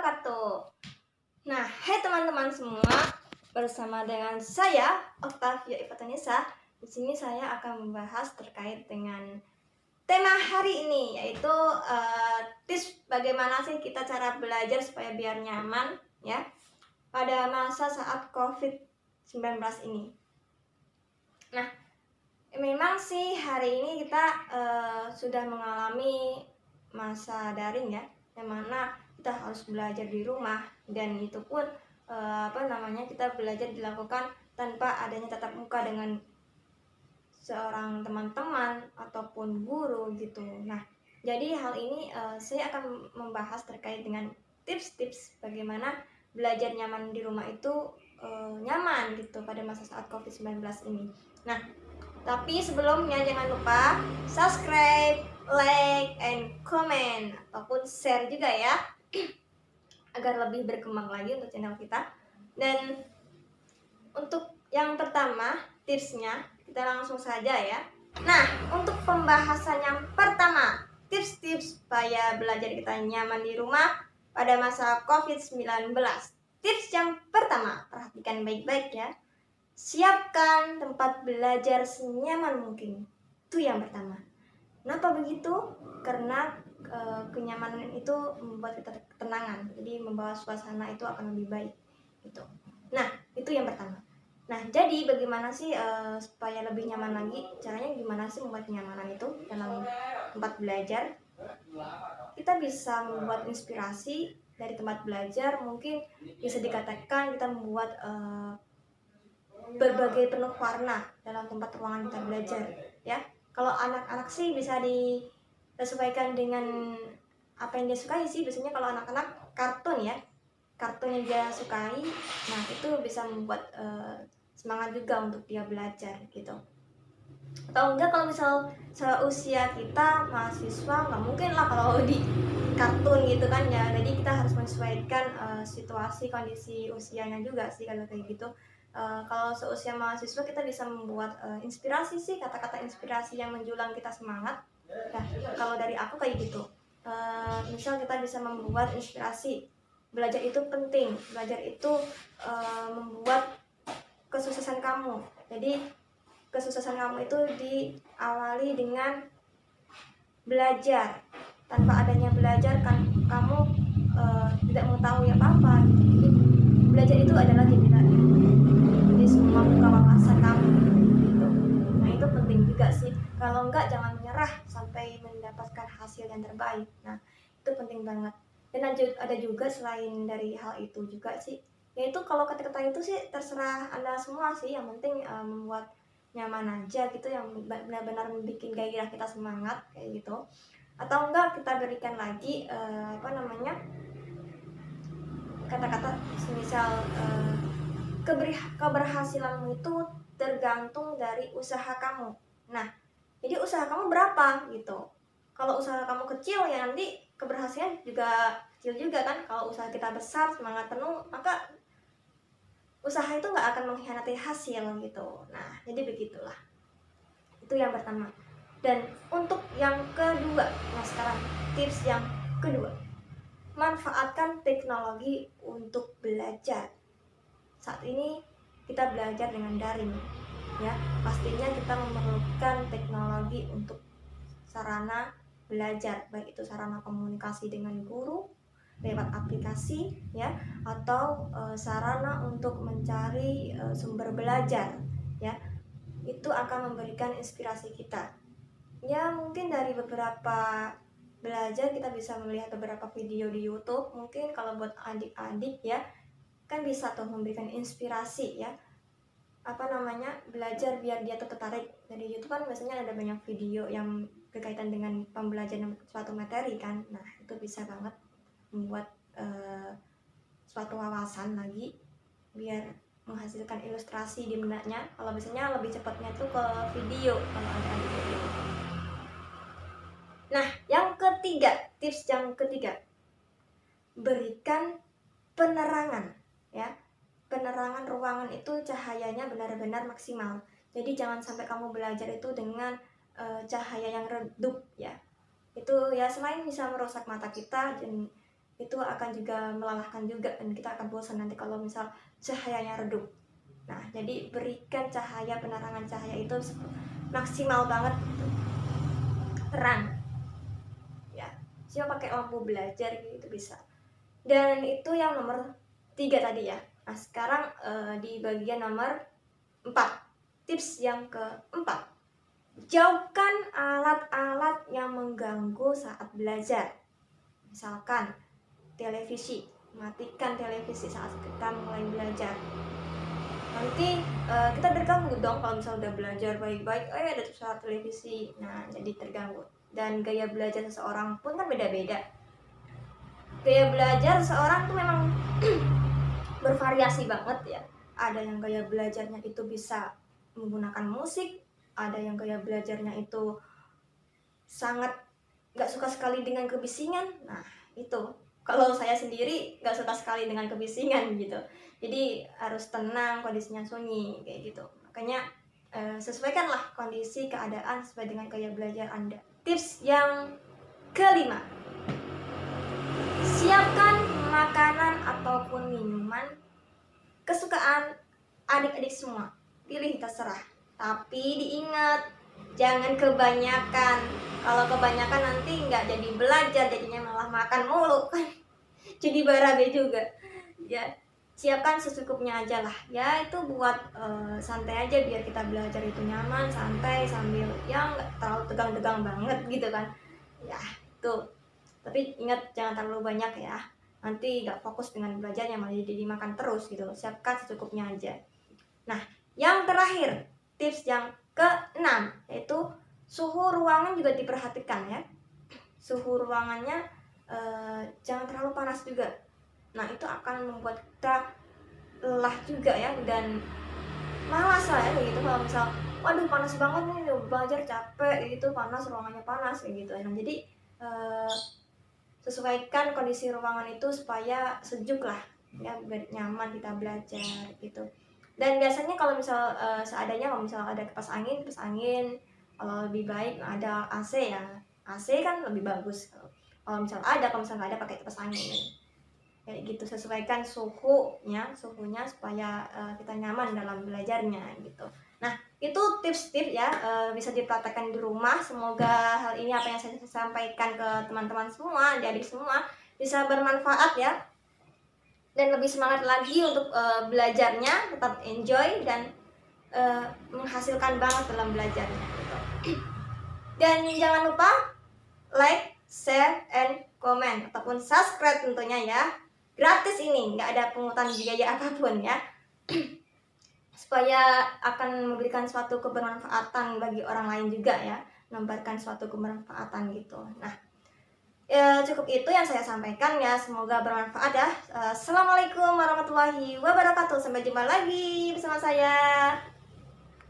wabarakatuh. Nah, hai teman-teman semua, bersama dengan saya Octavia Ivatanisa. Di sini saya akan membahas terkait dengan tema hari ini, yaitu tips bagaimana sih kita cara belajar supaya biar nyaman ya pada masa saat COVID-19 ini. Nah, memang sih hari ini kita sudah mengalami masa daring ya, yang mana kita harus belajar di rumah, dan itu pun kita belajar dilakukan tanpa adanya tatap muka dengan seorang teman-teman ataupun guru gitu. Nah, jadi hal ini saya akan membahas terkait dengan tips-tips bagaimana belajar nyaman di rumah itu nyaman gitu pada masa saat COVID-19 ini. Nah, tapi sebelumnya jangan lupa subscribe, like, and comment ataupun share juga ya agar lebih berkembang lagi untuk channel kita. Dan untuk yang pertama tipsnya kita langsung saja ya. Nah, untuk pembahasan yang pertama, tips-tips supaya belajar kita nyaman di rumah pada masa COVID-19. Tips yang pertama, perhatikan baik-baik ya. Siapkan tempat belajar senyaman mungkin. Itu yang pertama. Kenapa begitu? Karena kenyamanan itu membuat kita ketenangan. Jadi membawa suasana itu akan lebih baik gitu. Nah, itu yang pertama. Nah, jadi bagaimana sih supaya lebih nyaman lagi? Caranya gimana sih membuat kenyamanan itu dalam tempat belajar? Kita bisa membuat inspirasi dari tempat belajar. Mungkin bisa dikatakan kita membuat berbagai penuh warna dalam tempat ruangan kita belajar ya. Kalau anak-anak sih bisa disesuaikan dengan apa yang dia sukai sih. Biasanya kalau anak-anak kartun ya, kartun yang dia sukai, nah itu bisa membuat semangat juga untuk dia belajar gitu. Atau enggak kalau misal seusia kita mahasiswa, nggak mungkin lah kalau di kartun gitu kan ya. Jadi kita harus menyesuaikan situasi kondisi usianya juga sih kalau kayak gitu. Kalau seusia mahasiswa kita bisa membuat inspirasi sih, kata-kata inspirasi yang menjulang kita semangat. Nah, kalau dari aku kayak gitu. Misal kita bisa membuat inspirasi, belajar itu penting, belajar itu membuat kesuksesan kamu. Jadi kesuksesan kamu itu diawali dengan belajar. Tanpa adanya belajar kan kamu tidak mengetahui apa-apa gitu. Jadi belajar itu adalah jendela di semua buka wawasan kamu gitu. Nah, itu penting juga sih. Kalau enggak jangan menyerah sampai mendapatkan hasil yang terbaik. Nah, itu penting banget. Dan ada juga selain dari hal itu juga sih, yaitu kalau kata-kata itu sih terserah Anda semua sih. Yang penting membuat nyaman aja gitu, yang benar-benar membuat gairah kita semangat kayak gitu. Atau enggak kita berikan lagi kata-kata semisal keberhasilanmu itu tergantung dari usaha kamu. Nah, jadi usaha kamu berapa gitu. Kalau usaha kamu kecil ya nanti keberhasilan juga kecil juga kan. Kalau usaha kita besar, semangat penuh, maka usaha itu nggak akan mengkhianati hasil gitu. Nah, jadi begitulah. Itu yang pertama. Dan untuk yang kedua, nah sekarang tips yang kedua, manfaatkan teknologi untuk belajar. Saat ini kita belajar dengan daring ya, pastinya kita memerlukan teknologi untuk sarana belajar, baik itu sarana komunikasi dengan guru lewat aplikasi ya, atau sarana untuk mencari sumber belajar ya. Itu akan memberikan inspirasi kita ya. Mungkin dari beberapa belajar kita bisa melihat beberapa video di YouTube. Mungkin kalau buat adik-adik ya kan bisa tuh memberikan inspirasi ya, belajar biar dia tertarik. Dari YouTube kan biasanya ada banyak video yang berkaitan dengan pembelajaran suatu materi kan. Nah, itu bisa banget membuat suatu wawasan lagi biar menghasilkan ilustrasi di benaknya. Kalau biasanya lebih cepatnya tuh ke video kalau ada video. Nah, yang ketiga, tips yang ketiga, berikan penerangan ya. Penerangan ruangan itu cahayanya benar-benar maksimal. Jadi jangan sampai kamu belajar itu dengan cahaya yang redup ya. Itu ya selain bisa merusak mata kita dan itu akan juga melelahkan juga, dan kita akan bosan nanti kalau misal cahayanya redup. Nah, jadi berikan cahaya, penerangan cahaya itu maksimal banget gitu, terang ya. Siapa pakai lampu belajar gitu bisa. Dan itu yang nomor 3 tadi ya. Nah, sekarang di bagian nomor 4, tips yang keempat, jauhkan alat-alat yang mengganggu saat belajar. Misalkan televisi, matikan televisi saat kita mulai belajar. Nanti kita terganggu dong kalau misalnya udah belajar baik-baik, ada suara televisi, nah jadi terganggu. Dan gaya belajar seseorang pun kan beda-beda. Gaya belajar seseorang tuh memang bervariasi banget ya. Ada yang gaya belajarnya itu bisa menggunakan musik, ada yang gaya belajarnya itu sangat gak suka sekali dengan kebisingan. Nah itu, kalau saya sendiri gak suka sekali dengan kebisingan gitu, jadi harus tenang, kondisinya sunyi kayak gitu. Makanya sesuaikanlah kondisi keadaan sesuai dengan gaya belajar Anda. Tips yang kelima, siapkan makanan ataupun minuman kesukaan adik-adik semua, pilih terserah, tapi diingat jangan kebanyakan. Kalau kebanyakan nanti nggak jadi belajar, jadinya malah makan mulu kan jadi barabe juga ya. Siapkan secukupnya aja lah ya, itu buat santai aja, biar kita belajar itu nyaman, santai, sambil ya nggak terlalu tegang-tegang banget gitu kan ya. Tuh, tapi ingat jangan terlalu banyak ya, nanti nggak fokus dengan belajarnya, malah jadi makan terus gitu. Siapkan secukupnya aja. Nah, yang terakhir, tips yang keenam, yaitu suhu ruangan juga diperhatikan ya. Suhu ruangannya jangan terlalu panas juga. Nah, itu akan membuat kita lelah juga ya, dan malas lah ya kayak gitu. Kalau misal waduh panas banget nih, udah belajar capek gitu, panas, ruangannya panas kayak gitu. Nah, jadi sesuaikan kondisi ruangan itu supaya sejuk lah ya, biar nyaman kita belajar gitu. Dan biasanya kalau misal seadanya, kalau misal ada kipas angin, kalau lebih baik ada AC ya, AC kan lebih bagus. Kalau misal nggak ada, pakai kipas angin kayak gitu. Sesuaikan suhunya supaya kita nyaman dalam belajarnya gitu. Nah, itu tips-tips ya, bisa dipraktekkan di rumah. Semoga hal ini, apa yang saya sampaikan ke teman-teman semua, adik semua, bisa bermanfaat ya, dan lebih semangat lagi untuk belajarnya, tetap enjoy dan menghasilkan banget dalam belajarnya gitu. Dan jangan lupa like, share, and comment ataupun subscribe tentunya ya. Gratis ini, nggak ada pungutan biaya apapun ya. Supaya akan memberikan suatu kebermanfaatan bagi orang lain juga ya, menebarkan suatu kebermanfaatan gitu. Nah, cukup itu yang saya sampaikan ya, semoga bermanfaat ya. Assalamualaikum warahmatullahi wabarakatuh, sampai jumpa lagi bersama saya.